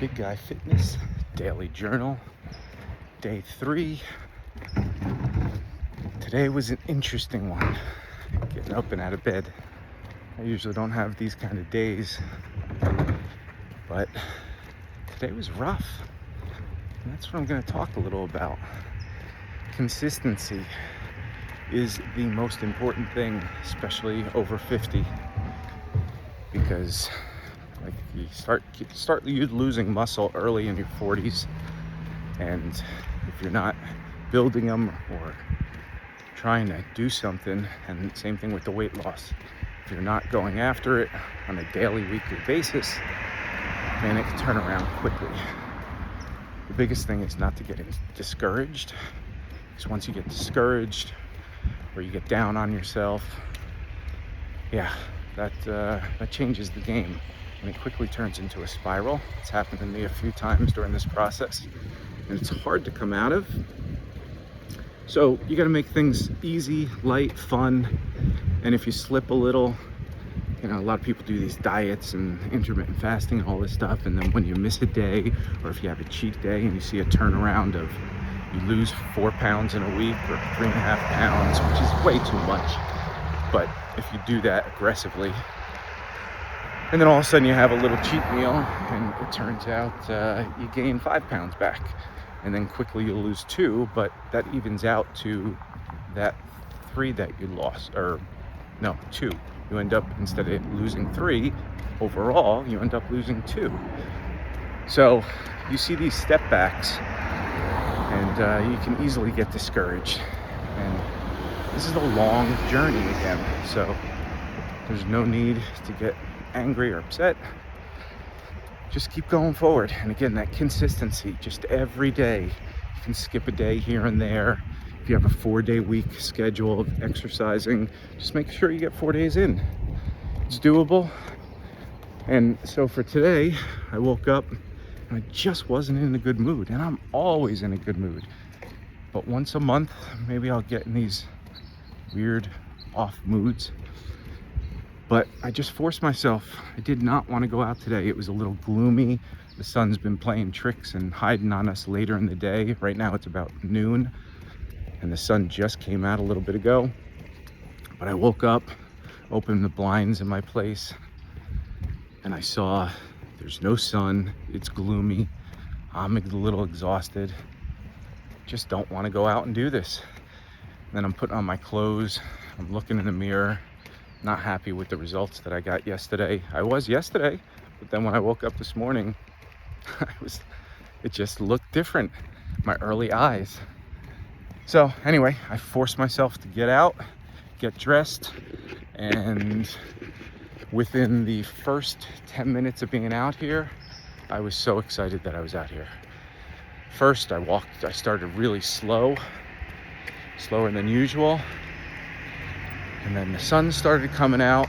Big Guy Fitness Daily Journal, Day 3. Today was an interesting one, getting up and out of bed. I usually don't have these kind of days, but today was rough. And that's what I'm going to talk a little about. Consistency is the most important thing, especially over 50, because like you start losing muscle early in your 40s, and if you're not building them or trying to do something, and same thing with the weight loss, if you're not going after it on a daily, weekly basis, man, it can turn around quickly. The biggest thing is not to get discouraged, because once you get discouraged or you get down on yourself, that changes the game, and it quickly turns into a spiral. It's happened to me a few times during this process, and it's hard to come out of. So you got to make things easy, light, fun, and if you slip a little, a lot of people do these diets and intermittent fasting and all this stuff, and then when you miss a day, or if you have a cheat day and you see a turnaround of you lose 4 pounds in a week or 3.5 pounds, which is way too much, but if you do that aggressively, and then all of a sudden you have a little cheat meal and it turns out you gain 5 pounds back, and then quickly you'll lose 2, but that evens out to that 3 that you lost, or no, 2. You end up, instead of losing 3 overall, you end up losing 2. So you see these step backs, and you can easily get discouraged. And this is a long journey again, so there's no need to get angry or upset. Just keep going forward. And again, that consistency, just every day. You can skip a day here and there. If you have a 4-day week schedule of exercising, just make sure you get 4 days in. It's doable. And so for today, I woke up and I just wasn't in a good mood, and I'm always in a good mood. But once a month, maybe I'll get in these weird off moods. But I just forced myself. I did not want to go out today. It was a little gloomy. The sun's been playing tricks and hiding on us later in the day. Right now it's about noon, and the sun just came out a little bit ago. But I woke up, opened the blinds in my place, and I saw there's no sun. It's gloomy. I'm a little exhausted. Just don't want to go out and do this. Then I'm putting on my clothes. I'm looking in the mirror. Not happy with the results that I got yesterday. I was yesterday, but then when I woke up this morning, it just looked different. My early eyes. So anyway, I forced myself to get out, get dressed, and within the first 10 minutes of being out here, I was so excited that I was out here. First, I started really slower than usual. And then the sun started coming out,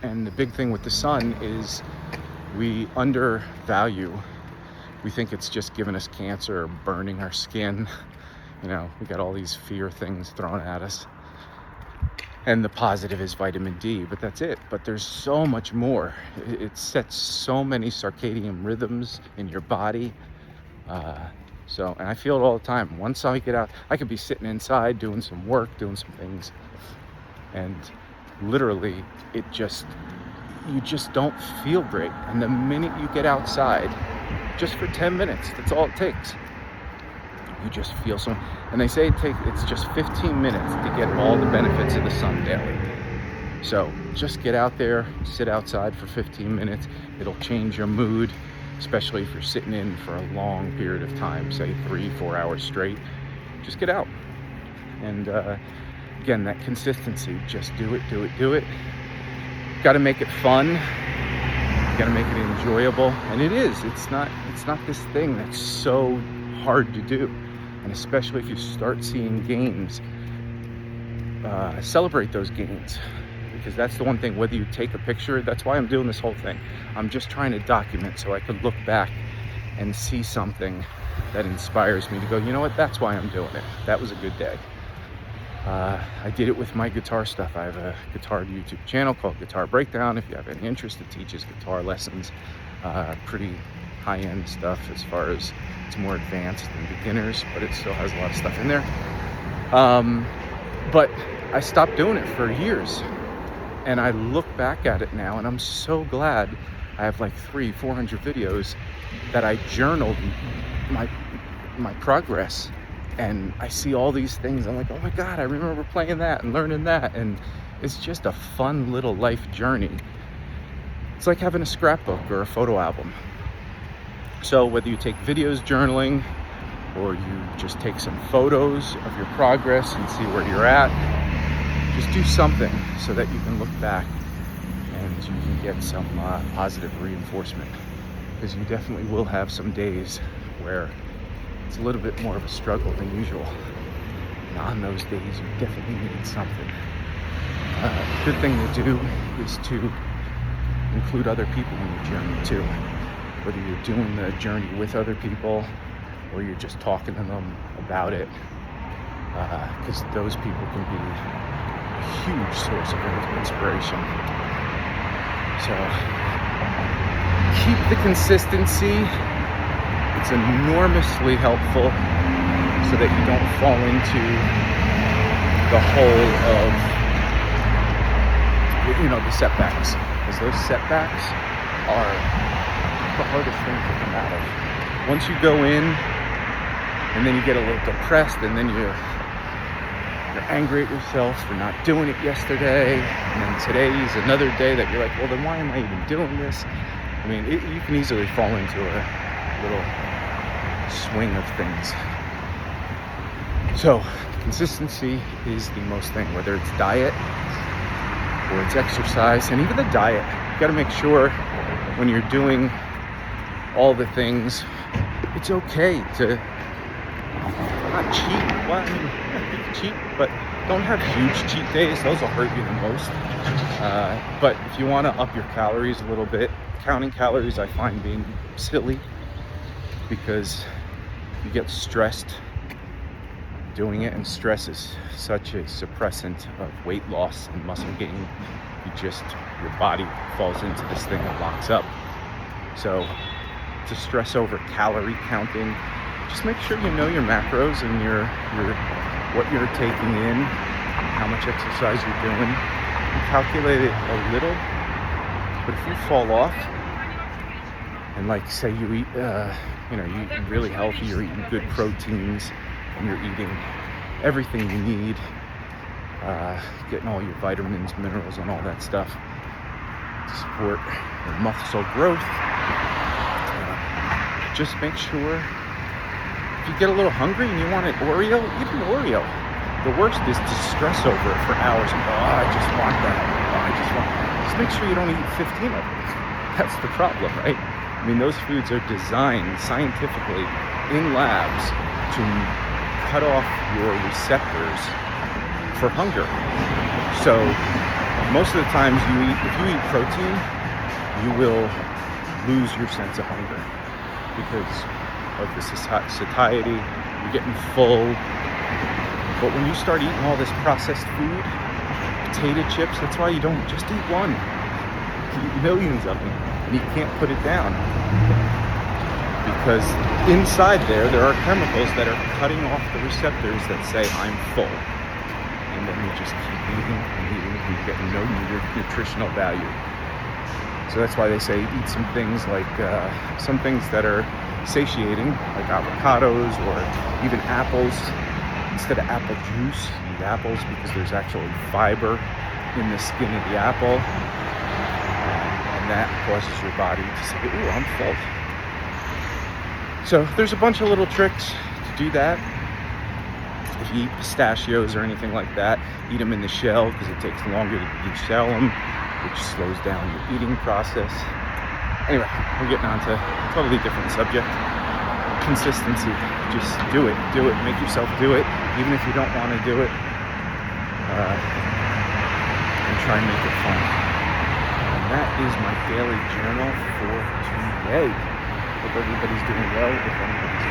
and the big thing with the sun is we undervalue. We think it's just giving us cancer or burning our skin. We got all these fear things thrown at us. And the positive is vitamin D, but that's it. But there's so much more. It sets so many circadian rhythms in your body. And I feel it all the time. Once I get out, I could be sitting inside doing some work, doing some things, and literally you just don't feel great. And the minute you get outside, just for 10 minutes, that's all it takes, you just feel so. And they say it's just 15 minutes to get all the benefits of the sun daily. So just get out there, sit outside for 15 minutes. It'll change your mood, especially if you're sitting in for a long period of time, say 3-4 hours straight. Just get out. And again, that consistency, just do it. Got to make it fun. You got to make it enjoyable. And it is. It's not this thing that's so hard to do. And especially if you start seeing gains, celebrate those gains. Because that's the one thing, whether you take a picture, that's why I'm doing this whole thing. I'm just trying to document so I could look back and see something that inspires me to go, you know what, that's why I'm doing it. That was a good day. I did it with my guitar stuff. I have a guitar YouTube channel called Guitar Breakdown. If you have any interest, it teaches guitar lessons pretty high-end stuff as far as it's more advanced than beginners, but it still has a lot of stuff in there. But I stopped doing it for years, and I look back at it now, and I'm so glad. I have like 400 videos that I journaled my progress, and I see all these things. I'm like, oh my God, I remember playing that and learning that, and it's just a fun little life journey. It's like having a scrapbook or a photo album. So whether you take videos journaling, or you just take some photos of your progress and see where you're at, just do something so that you can look back and you can get some positive reinforcement, because you definitely will have some days where it's a little bit more of a struggle than usual. And on those days, you definitely need something. A good thing to do is to include other people in your journey too. Whether you're doing the journey with other people or you're just talking to them about it, because those people can be a huge source of inspiration. So keep the consistency. It's enormously helpful so that you don't fall into the hole of, the setbacks. Because those setbacks are the hardest thing to come out of. Once you go in and then you get a little depressed, and then you're angry at yourself for not doing it yesterday, and then today's another day that you're like, well, then why am I even doing this? I mean, you can easily fall into a little swing of things. So consistency is the most thing, whether it's diet or it's exercise. And even the diet, you got to make sure when you're doing all the things, it's okay to not cheat. Well, I mean, you can cheat, but don't have huge cheat days. Those will hurt you the most. But if you want to up your calories a little bit, counting calories I find being silly, because you get stressed doing it, and stress is such a suppressant of weight loss and muscle gain. Your body falls into this thing and locks up. So to stress over calorie counting, just make sure you know your macros and your what you're taking in, how much exercise you're doing, and calculate it a little. But if you fall off, and like say you eat, you're eating really healthy, you're eating good proteins, and you're eating everything you need, getting all your vitamins, minerals, and all that stuff to support your muscle growth. Just make sure, if you get a little hungry and you want an Oreo, eat an Oreo. The worst is to stress over it for hours and go, oh, I just want that. Just make sure you don't eat 15 of them. That's the problem, right? I mean, those foods are designed scientifically in labs to cut off your receptors for hunger. So most of the times if you eat protein, you will lose your sense of hunger because of the satiety. You're getting full. But when you start eating all this processed food, potato chips, that's why you don't just eat one. You eat millions of them, and you can't put it down. Because inside there are chemicals that are cutting off the receptors that say, I'm full. And then you just keep eating and eating, and you get no nutritional value. So that's why they say eat some things that are satiating, like avocados or even apples. Instead of apple juice, eat apples, because there's actually fiber in the skin of the apple. And that causes your body to say, ooh, I'm full. So there's a bunch of little tricks to do that. If you eat pistachios or anything like that, eat them in the shell, because it takes longer to deshell them, which slows down your eating process. Anyway, we're getting on to a totally different subject. Consistency. Just do it, make yourself do it, even if you don't want to do it, and try and make it fun. And that is my daily journal for today. Hope everybody's doing well. If anybody's